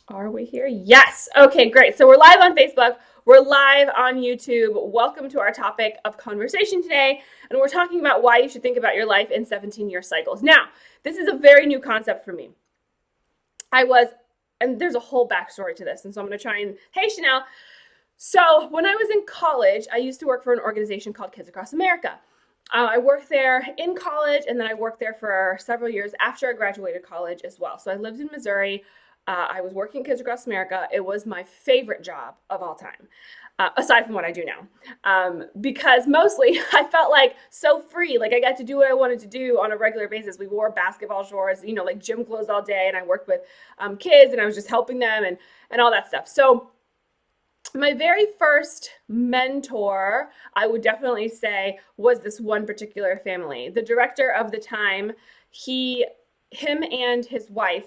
Are we here? Yes. Okay, great. So we're live on Facebook. We're live on YouTube. Welcome to our topic of conversation today. And we're talking about why you should think about your life in 17-year cycles. Now, this is a very new concept for me. I was, and there's a whole backstory to this. And so I'm going to try and, hey, Chanel. So when I was in college, I used to work for an organization called Kids Across America. I worked there in college, and then I worked there for several years after I graduated college as well. So I lived in Missouri. I was working Kids Across America. It was my favorite job of all time, aside from what I do now, because mostly I felt like so free. Like I got to do what I wanted to do on a regular basis. We wore basketball shorts, like gym clothes all day, and I worked with kids, and I was just helping them and all that stuff. So my very first mentor, I would definitely say, was this one particular family. The director of the time, him and his wife,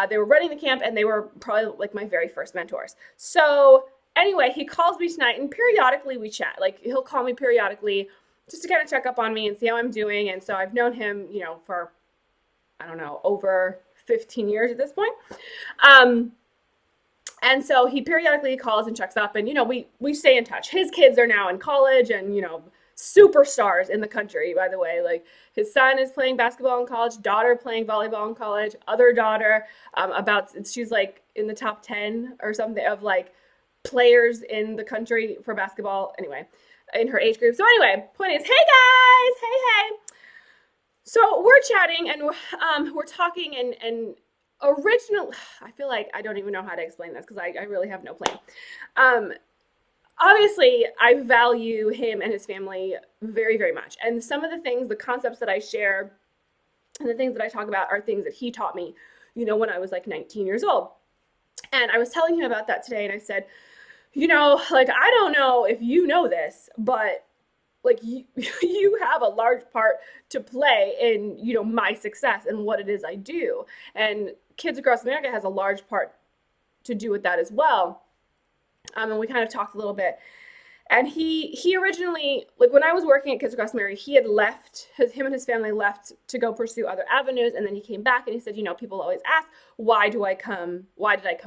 they were running the camp, and they were probably like my very first mentors. So anyway, he calls me tonight, and periodically we chat. Like he'll call me periodically just to kind of check up on me and see how I'm doing. And so I've known him, for I don't know, over 15 years at this point. And so he periodically calls and checks up, and we stay in touch. His kids are now in college, and superstars in the country, by the way. Like his son is playing basketball in college, daughter playing volleyball in college, other daughter she's like in the top 10 or something of like players in the country for basketball, anyway, in her age group. So anyway, point is, hey guys, hey. So we're chatting, and we're talking, and original, I feel like I don't even know how to explain this because I really have no plan. um Obviously I value him and his family very, very much, and some of the things, the concepts that I share and the things that I talk about are things that he taught me when I was like 19 years old. And I was telling him about that today, and I said, like, I don't know if you know this, but like you have a large part to play in my success and what it is I do, and Kids Across America has a large part to do with that as well. And we kind of talked a little bit, and he originally, like when I was working at Kids Across America, he had left, him and his family left to go pursue other avenues, and then he came back, and he said, people always ask, why did I come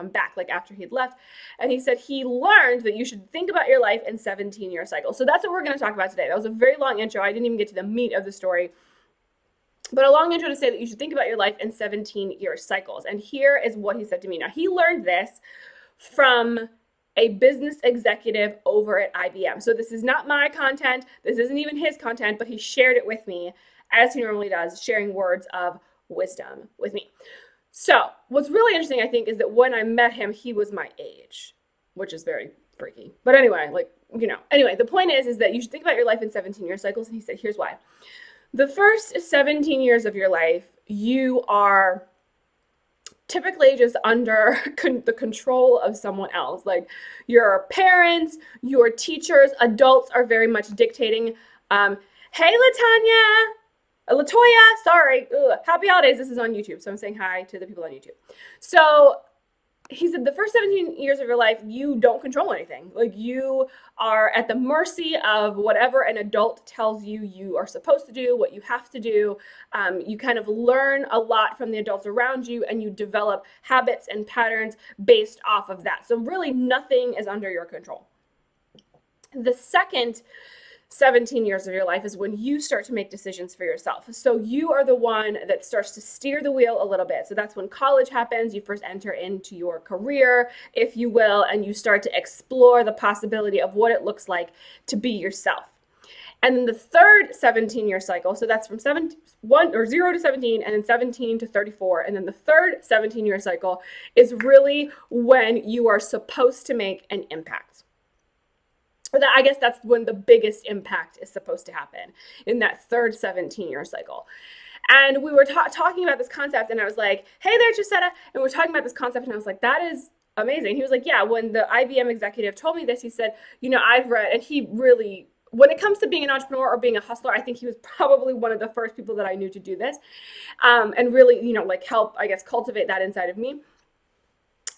back, like after he'd left? And he said he learned that you should think about your life in 17-year cycles. So that's what we're going to talk about today. That was a very long intro. I didn't even get to the meat of the story, but a long intro to say that you should think about your life in 17-year cycles. And here is what he said to me. Now, he learned this from a business executive over at IBM. So this is not my content. This isn't even his content, but he shared it with me, as he normally does, sharing words of wisdom with me. So what's really interesting, I think, is that when I met him, he was my age, which is very freaky. But anyway, anyway, the point is that you should think about your life in 17-year cycles. And he said, here's why. The first 17 years of your life, you are typically just under the control of someone else. Like your parents, your teachers, adults are very much dictating. Hey, Latoya, sorry. Ugh. Happy holidays. This is on YouTube, so I'm saying hi to the people on YouTube. So he said the first 17 years of your life, you don't control anything. Like you are at the mercy of whatever an adult tells you you are supposed to do, what you have to do. You kind of learn a lot from the adults around you, and you develop habits and patterns based off of that. So really nothing is under your control. The second 17 years of your life is when you start to make decisions for yourself. So you are the one that starts to steer the wheel a little bit. So that's when college happens. You first enter into your career, if you will, and you start to explore the possibility of what it looks like to be yourself. And then the third 17-year cycle, so that's from 0 to 17, and then 17 to 34. And then the third 17-year cycle is really when you are supposed to make an impact. I guess that's when the biggest impact is supposed to happen, in that third 17-year cycle. And we were talking about this concept, and I was like, hey there, Chisetta. And we're talking about this concept, and I was like, that is amazing. He was like, yeah, when the IBM executive told me this, he said, I've read, and he really, when it comes to being an entrepreneur or being a hustler, I think he was probably one of the first people that I knew to do this, and really, help, I guess, cultivate that inside of me.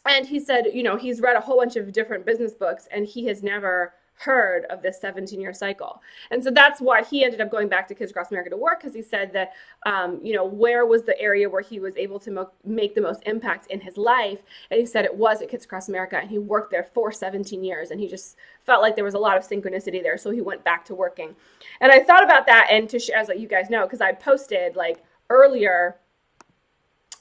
And he said, he's read a whole bunch of different business books, and he has never heard of this 17-year cycle. And so that's why he ended up going back to Kids Across America to work, because he said that, where was the area where he was able to make the most impact in his life? And he said it was at Kids Across America, and he worked there for 17 years, and he just felt like there was a lot of synchronicity there, so he went back to working. And I thought about that, and as you guys know, because I posted like earlier,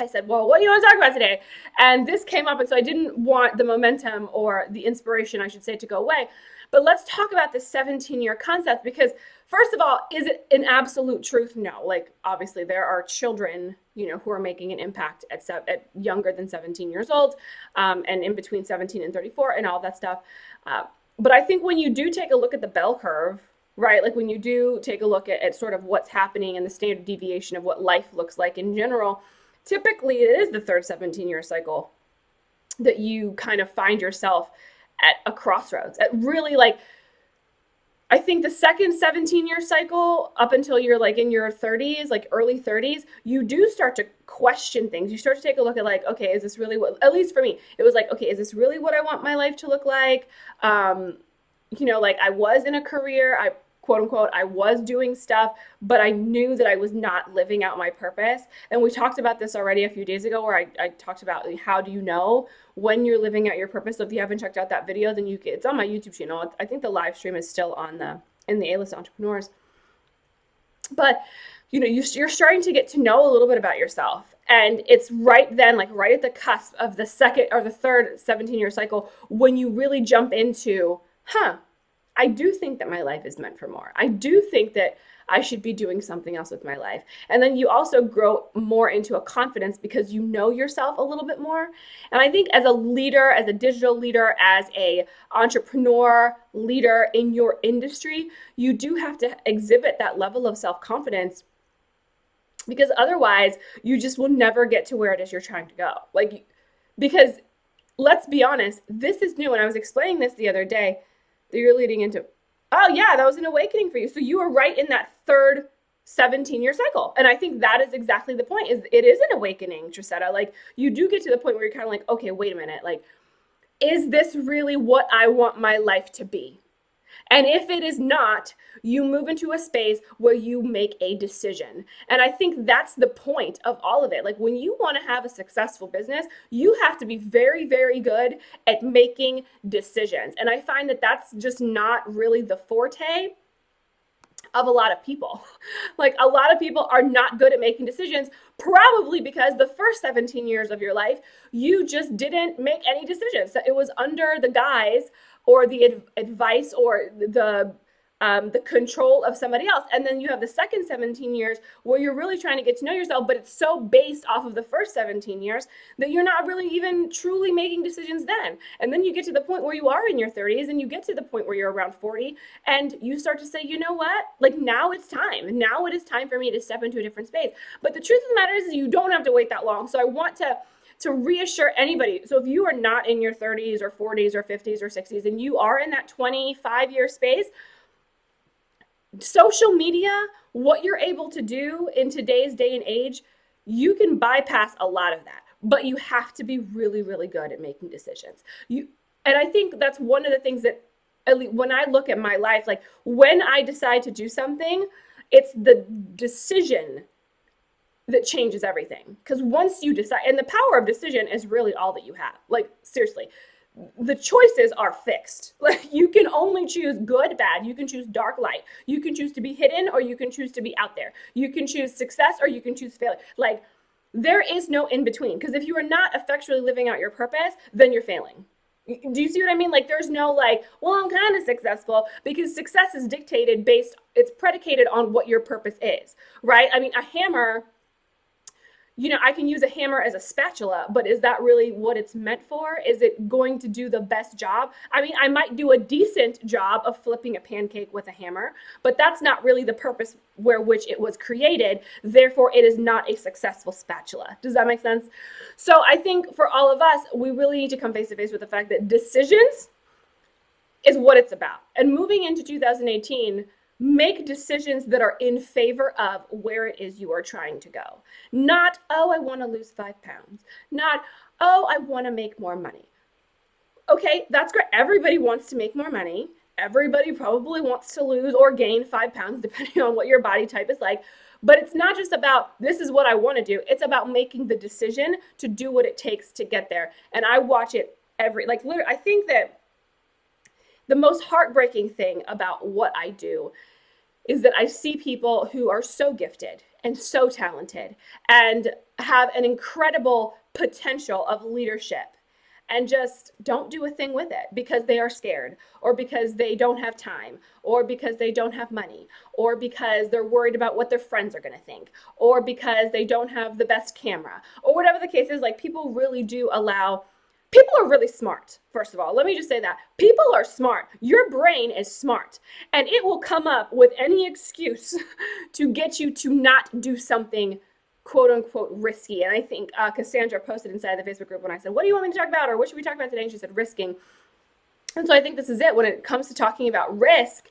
I said, well, what do you want to talk about today? And this came up, and so I didn't want the momentum, or the inspiration, I should say, to go away. But let's talk about this 17-year concept, because first of all, is it an absolute truth? No. Like, obviously there are children, who are making an impact at younger than 17 years old, and in between 17 and 34 and all that stuff. But I think when you do take a look at the bell curve, right? Like when you do take a look at sort of what's happening and the standard deviation of what life looks like in general, typically it is the third 17-year cycle that you kind of find yourself at a crossroads. At really, like, I think the second 17-year cycle, up until you're like in your 30s, like early 30s, you do start to question things. You start to take a look at like, okay, is this really what, at least for me, it was like, okay, is this really what I want my life to look like? Like I was in a career, quote unquote, I was doing stuff, but I knew that I was not living out my purpose. And we talked about this already a few days ago, where I talked about how do you know when you're living out your purpose. So if you haven't checked out that video, then it's on my YouTube channel. I think the live stream is still in the A-List Entrepreneurs. But you're starting to get to know a little bit about yourself. And it's right then, like right at the cusp of the second or the third 17-year cycle, when you really jump into, I do think that my life is meant for more. I do think that I should be doing something else with my life. And then you also grow more into a confidence because you know yourself a little bit more. And I think as a leader, as a digital leader, as a entrepreneur leader in your industry, you do have to exhibit that level of self-confidence, because otherwise you just will never get to where it is you're trying to go. Because let's be honest, this is new. And I was explaining this the other day, that you're leading into, oh yeah, that was an awakening for you. So you were right in that third 17-year cycle. And I think that is exactly the point, is it is an awakening, Trisetta. Like you do get to the point where you're kind of like, okay, wait a minute. Like, is this really what I want my life to be? And if it is not, you move into a space where you make a decision. And I think that's the point of all of it. Like when you want to have a successful business, you have to be very, very good at making decisions. And I find that that's just not really the forte of a lot of people. Like a lot of people are not good at making decisions, probably because the first 17 years of your life, you just didn't make any decisions. It was under the guise or the advice or the control of somebody else. And then you have the second 17 years where you're really trying to get to know yourself, but it's so based off of the first 17 years that you're not really even truly making decisions then. And then you get to the point where you are in your 30s, and you get to the point where you're around 40, and you start to say, you know what? Like now it's time. Now it is time for me to step into a different space. But the truth of the matter is you don't have to wait that long. So I want to reassure anybody. So if you are not in your 30s or 40s or 50s or 60s, and you are in that 25-year space, social media, what you're able to do in today's day and age, you can bypass a lot of that, but you have to be really, really good at making decisions. And I think that's one of the things that, at least when I look at my life, like when I decide to do something, it's the decision that changes everything. Because once you decide, and the power of decision is really all that you have. Like seriously, the choices are fixed. Like you can only choose good, bad. You can choose dark, light. You can choose to be hidden, or you can choose to be out there. You can choose success, or you can choose failure. Like there is no in between. Because if you are not effectually living out your purpose, then you're failing. Do you see what I mean? Like there's no like, well, I'm kind of successful, because success is dictated it's predicated on what your purpose is, right? I mean, a hammer, I can use a hammer as a spatula, but is that really what it's meant for? Is it going to do the best job? I mean, I might do a decent job of flipping a pancake with a hammer, but that's not really the purpose which it was created. Therefore, it is not a successful spatula. Does that make sense? So I think for all of us, we really need to come face to face with the fact that decisions is what it's about. And moving into 2018, make decisions that are in favor of where it is you are trying to go. Not, oh, I want to lose 5 pounds. Not, oh, I want to make more money. Okay, that's great. Everybody wants to make more money. everybody probably wants to lose or gain 5 pounds, depending on what your body type is like. But it's not just about, this is what I want to do. It's about making the decision to do what it takes to get there. And I watch it like literally, I think that the most heartbreaking thing about what I do is that I see people who are so gifted and so talented and have an incredible potential of leadership and just don't do a thing with it because they are scared, or because they don't have time, or because they don't have money, or because they're worried about what their friends are going to think, or because they don't have the best camera, or whatever the case is. Like, people really do allow, people are really smart. First of all, let me just say that people are smart. Your brain is smart, and it will come up with any excuse to get you to not do something quote unquote risky. And I think Cassandra posted inside the Facebook group when I said, what do you want me to talk about, or what should we talk about today? And she said risking. And so I think this is it when it comes to talking about risk.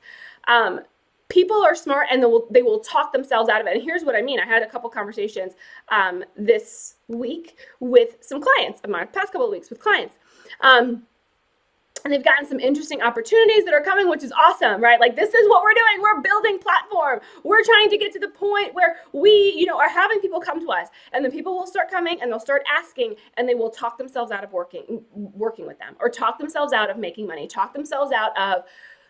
People are smart, and they will talk themselves out of it. And here's what I mean. I had a couple conversations this week with some clients of mine, past couple of weeks with clients. And they've gotten some interesting opportunities that are coming, which is awesome, right? Like, this is what we're doing. We're building platform. We're trying to get to the point where we, are having people come to us, and then people will start coming and they'll start asking, and they will talk themselves out of working with them, or talk themselves out of making money, talk themselves out of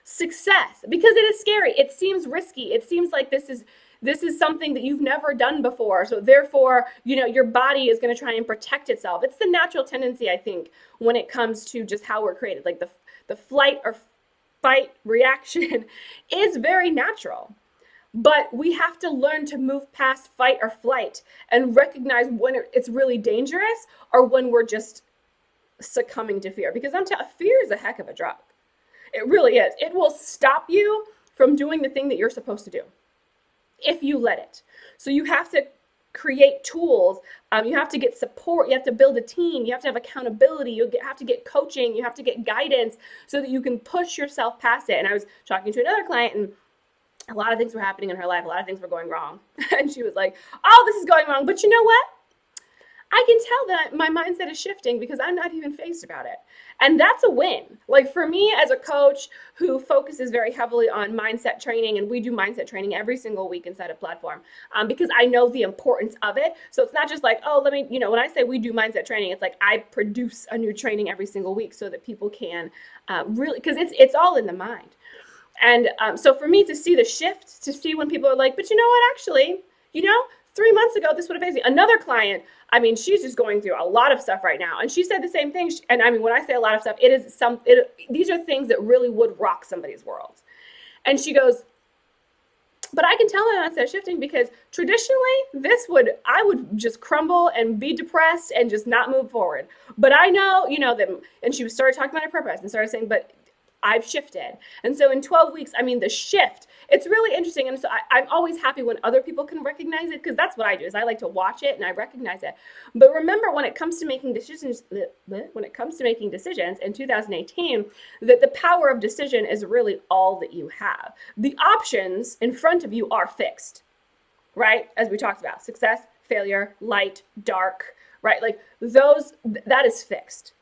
success, because it is scary. It seems risky. It seems like this is something that you've never done before. So therefore, your body is going to try and protect itself. It's the natural tendency, I think, when it comes to just how we're created. Like, the flight or fight reaction is very natural. But we have to learn to move past fight or flight and recognize when it's really dangerous, or when we're just succumbing to fear. Because fear is a heck of a drug. It really is. It will stop you from doing the thing that you're supposed to do if you let it. So you have to create tools. You have to get support. You have to build a team. You have to have accountability. You have to get coaching. You have to get guidance so that you can push yourself past it. And I was talking to another client, and a lot of things were happening in her life. A lot of things were going wrong. And she was like, oh, this is going wrong. But you know what? I can tell that my mindset is shifting because I'm not even phased about it. And that's a win. Like, for me as a coach who focuses very heavily on mindset training, and we do mindset training every single week inside a platform, because I know the importance of it. So it's not just like, oh, let me, when I say we do mindset training, it's like I produce a new training every single week so that people can really, because it's all in the mind. And so for me to see the shift, to see when people are like, but you know what, actually, 3 months ago, this would have faced me. Another client, she's just going through a lot of stuff right now. And she said the same thing. And when I say a lot of stuff, these are things that really would rock somebody's world. And she goes, but I can tell my mindset shifting, because traditionally I would just crumble and be depressed and just not move forward. But I know, that, and she started talking about her purpose and started saying, but I've shifted. And so in 12 weeks, the shift, it's really interesting. And so I'm always happy when other people can recognize it, because that's what I do, is I like to watch it and I recognize it. But remember, when it comes to making decisions in 2018, that the power of decision is really all that you have. The options in front of you are fixed, right? As we talked about, success, failure, light, dark, right? Like that is fixed.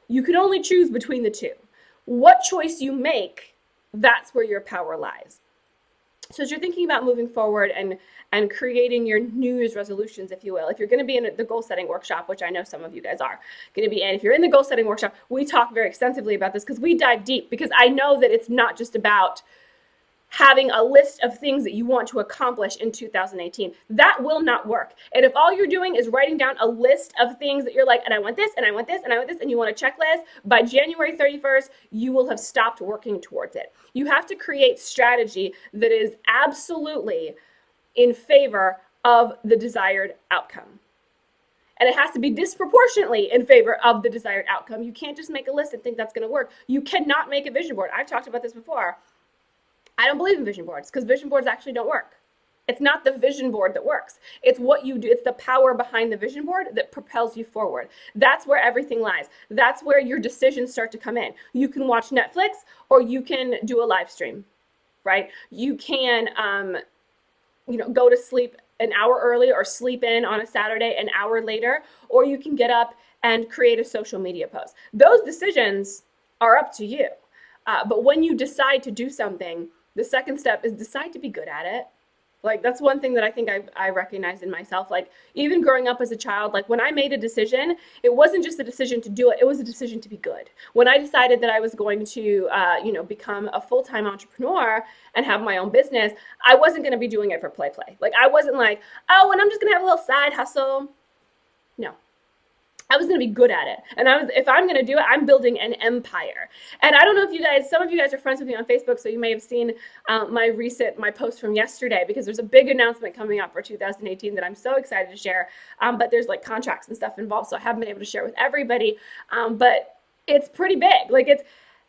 You can only choose between the two. What choice you make, that's where your power lies. So as you're thinking about moving forward and creating your New Year's resolutions, if you will, if you're going to be in the goal setting workshop, which I know some of you guys are going to be in, if you're in the goal setting workshop, we talk very extensively about this, because we dive deep, because I know that it's not just about having a list of things that you want to accomplish in 2018. That will not work. And if all you're doing is writing down a list of things that you're like, and I want this, and I want this, and I want this, and you want a checklist, by January 31st, you will have stopped working towards it. You have to create strategy that is absolutely in favor of the desired outcome. And it has to be disproportionately in favor of the desired outcome. You can't just make a list and think that's going to work. You cannot make a vision board. I've talked about this before. I don't believe in vision boards, because vision boards actually don't work. It's not the vision board that works. It's what you do. It's the power behind the vision board that propels you forward. That's where everything lies. That's where your decisions start to come in. You can watch Netflix, or you can do a live stream, right? You can, go to sleep an hour early, or sleep in on a Saturday an hour later, or you can get up and create a social media post. Those decisions are up to you. But when you decide to do something, the second step is decide to be good at it. Like that's one thing that I think I recognized in myself. Like even growing up as a child, like when I made a decision, it wasn't just a decision to do it; it was a decision to be good. When I decided that I was going to, become a full-time entrepreneur and have my own business, I wasn't going to be doing it for play. Like I wasn't like, oh, and I'm just going to have a little side hustle. No, I was going to be good at it. And if I'm going to do it, I'm building an empire. And I don't know if some of you guys are friends with me on Facebook, so you may have seen my post from yesterday, because there's a big announcement coming up for 2018 that I'm so excited to share. But there's like contracts and stuff involved, so I haven't been able to share with everybody. But it's pretty big.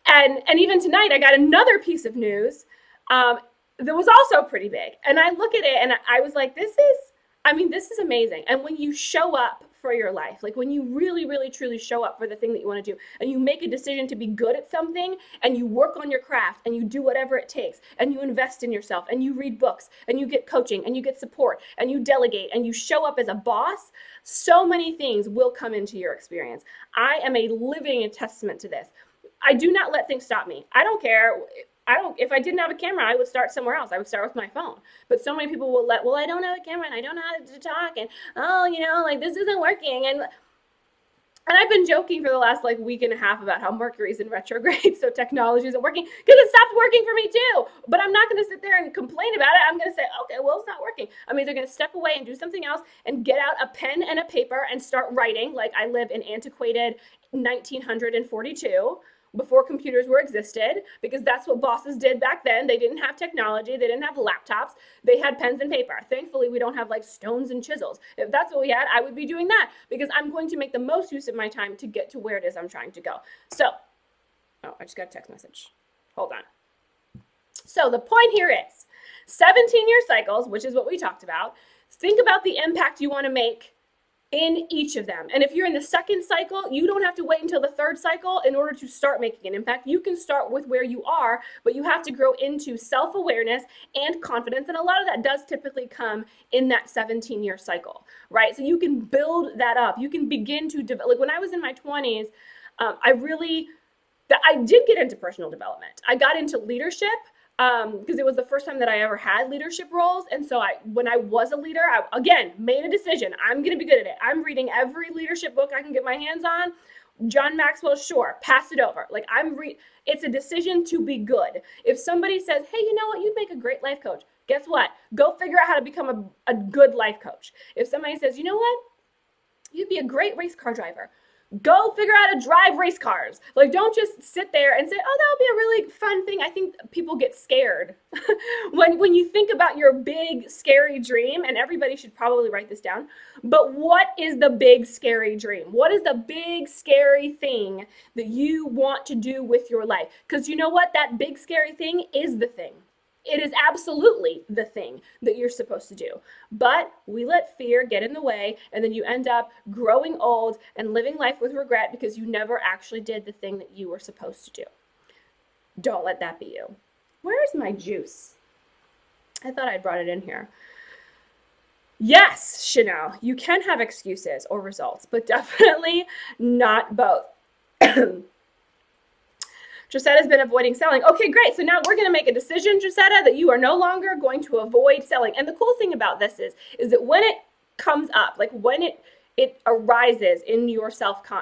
And even tonight I got another piece of news that was also pretty big. And I look at it and I was like, this is amazing. And when you show up for your life, like when you really, really, truly show up for the thing that you want to do, and you make a decision to be good at something, and you work on your craft, and you do whatever it takes, and you invest in yourself, and you read books, and you get coaching, and you get support, and you delegate, and you show up as a boss, so many things will come into your experience. I am a living testament to this. I do not let things stop me. I don't care. If I didn't have a camera, I would start somewhere else. I would start with my phone. But so many people will I don't have a camera and I don't know how to talk, and like this isn't working. And I've been joking for the last week and a half about how Mercury's in retrograde, so technology isn't working, because it stopped working for me too. But I'm not going to sit there and complain about it. I'm going to say, okay, well, it's not working. I'm either going to step away and do something else and get out a pen and a paper and start writing. Like I live in antiquated 1942. Before computers were existed, because that's what bosses did back then. They didn't have technology. They didn't have laptops. They had pens and paper. Thankfully, we don't have stones and chisels. If that's what we had, I would be doing that, because I'm going to make the most use of my time to get to where it is I'm trying to go. So, I just got a text message. Hold on. So the point here is 17-year cycles, which is what we talked about. Think about the impact you want to make in each of them. And if you're in the second cycle, you don't have to wait until the third cycle in order to start making an impact. You can start with where you are, but you have to grow into self-awareness and confidence. And a lot of that does typically come in that 17-year cycle, right? So you can build that up. You can begin to develop. Like when I was in my 20s, I did get into personal development. I got into leadership, because it was the first time that I ever had leadership roles. And so when I was a leader, I, again, made a decision. I'm going to be good at it. I'm reading every leadership book I can get my hands on. John Maxwell, sure, pass it over. It's a decision to be good. If somebody says, hey, you know what, you'd make a great life coach. Guess what? Go figure out how to become a good life coach. If somebody says, you know what, you'd be a great race car driver. Go figure out how to drive race cars. Don't just sit there and say, oh, that'll be a really fun thing. I think people get scared when you think about your big, scary dream, and everybody should probably write this down. But what is the big, scary dream? What is the big, scary thing that you want to do with your life? Because you know what? That big, scary thing is the thing. It is absolutely the thing that you're supposed to do. But we let fear get in the way, and then you end up growing old and living life with regret because you never actually did the thing that you were supposed to do. Don't let that be you. Where's my juice? I thought I brought it in here. Yes, Chanel, you can have excuses or results, but definitely not both. Giuseppa's been avoiding selling. Okay, great. So now we're going to make a decision, Giuseppe, that you are no longer going to avoid selling. And the cool thing about this is that when it comes up, when it arises in your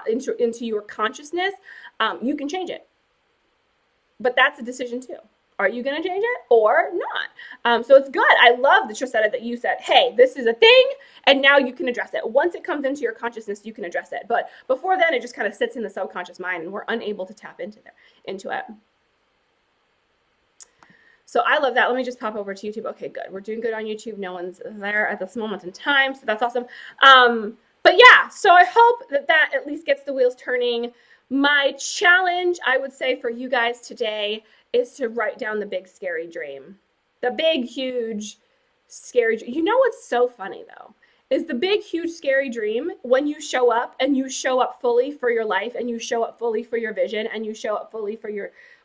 into your consciousness, you can change it. But that's a decision too. Are you going to change it or not? So it's good. I love the Giuseppe that you said, hey, this is a thing, and now you can address it. Once it comes into your consciousness, you can address it. But before then, it just kind of sits in the subconscious mind, and we're unable to tap into it. So I love that. Let me just pop over to YouTube. Okay, good. We're doing good on YouTube. No one's there at this moment in time, so that's awesome. But yeah, so I hope that at least gets the wheels turning. My challenge, I would say, for you guys today is to write down the big, scary dream. The big, huge, scary dream. You know what's so funny, though, is the big, huge, scary dream, when you show up and you show up fully for your life, and you show up fully for your vision, and you show up fully for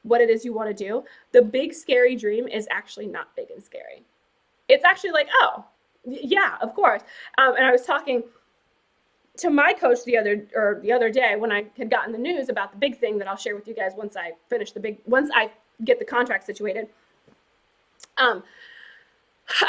what it is you want to do, the big, scary dream is actually not big and scary. It's actually oh, yeah, of course. And I was talking to my coach the other day when I had gotten the news about the big thing that I'll share with you guys once I get the contract situated. I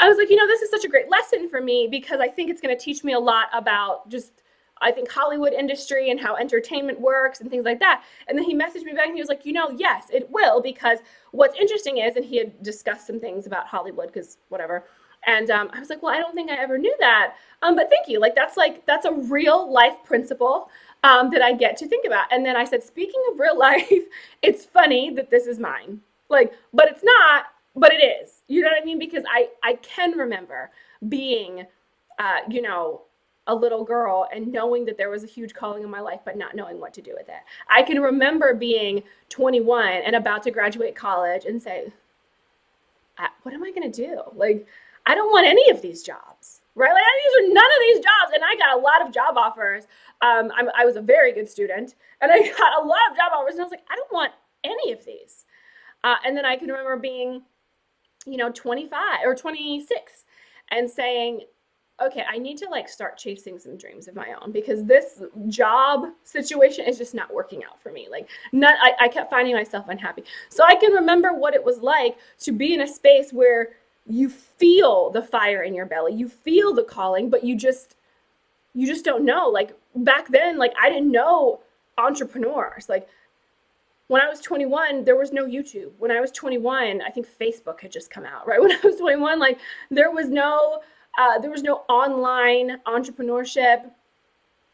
was like, this is such a great lesson for me because I think it's going to teach me a lot about just, I think, Hollywood industry and how entertainment works and things like that. And then he messaged me back and he was like, yes, it will, because what's interesting is, and he had discussed some things about Hollywood because whatever. And I was like, well, I don't think I ever knew that. But thank you. That's a real life principle that I get to think about. And then I said, speaking of real life, it's funny that this is mine. But it's not, but it is. You know what I mean? Because I can remember being, a little girl and knowing that there was a huge calling in my life, but not knowing what to do with it. I can remember being 21 and about to graduate college and say, what am I going to do? I don't want any of these jobs, right? These are none of these jobs. And I got a lot of job offers. I was a very good student and I got a lot of job offers. And I was like, I don't want any of these. And then I can remember being, 25 or 26 and saying, okay, I need to start chasing some dreams of my own because this job situation is just not working out for me. I kept finding myself unhappy. So I can remember what it was like to be in a space where you feel the fire in your belly, you feel the calling, but you just don't know. Back then, I didn't know entrepreneurs. When I was 21, there was no YouTube. When I was 21, I think Facebook had just come out, right? When I was 21, there was no online entrepreneurship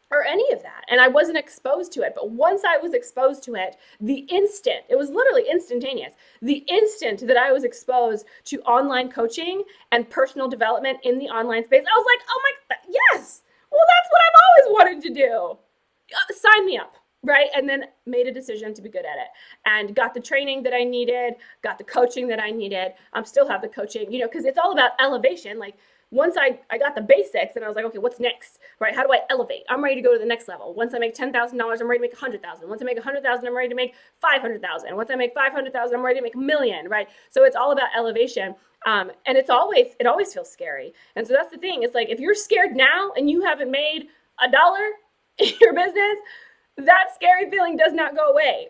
or any of that. And I wasn't exposed to it. But once I was exposed to it, it was literally instantaneous. The instant that I was exposed to online coaching and personal development in the online space, I was like, oh my, yes, well, that's what I've always wanted to do. Sign me up. Right. And then made a decision to be good at it and got the training that I needed, got the coaching that I needed. Still have the coaching, because it's all about elevation. Once I got the basics and I was like, okay, what's next? Right? How do I elevate? I'm ready to go to the next level. Once I make $10,000, I'm ready to make 100,000. Once I make 100,000, I'm ready to make 500,000. Once I make 500,000, I'm ready to make a million. Right? So it's all about elevation. And it always feels scary. And so that's the thing. It's if you're scared now and you haven't made $1 in your business, that scary feeling does not go away.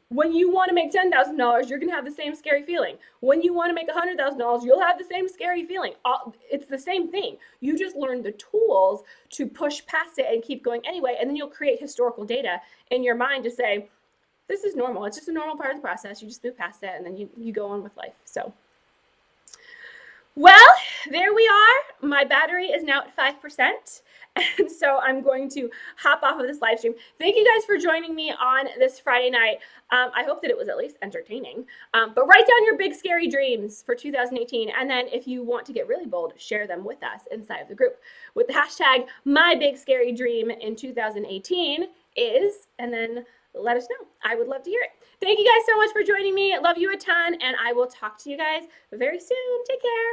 When you want to make $10,000, you're going to have the same scary feeling. When you want to make $100,000, you'll have the same scary feeling. It's the same thing. You just learn the tools to push past it and keep going anyway. And then you'll create historical data in your mind to say, this is normal. It's just a normal part of the process. You just move past it and then you go on with life. So, well, there we are. My battery is now at 5%. And so I'm going to hop off of this live stream. Thank you guys for joining me on this Friday night. I hope that it was at least entertaining. But write down your big scary dreams for 2018. And then if you want to get really bold, share them with us inside of the group with the hashtag my big scary dream in 2018 is, and then let us know. I would love to hear it. Thank you guys so much for joining me. I love you a ton. And I will talk to you guys very soon. Take care.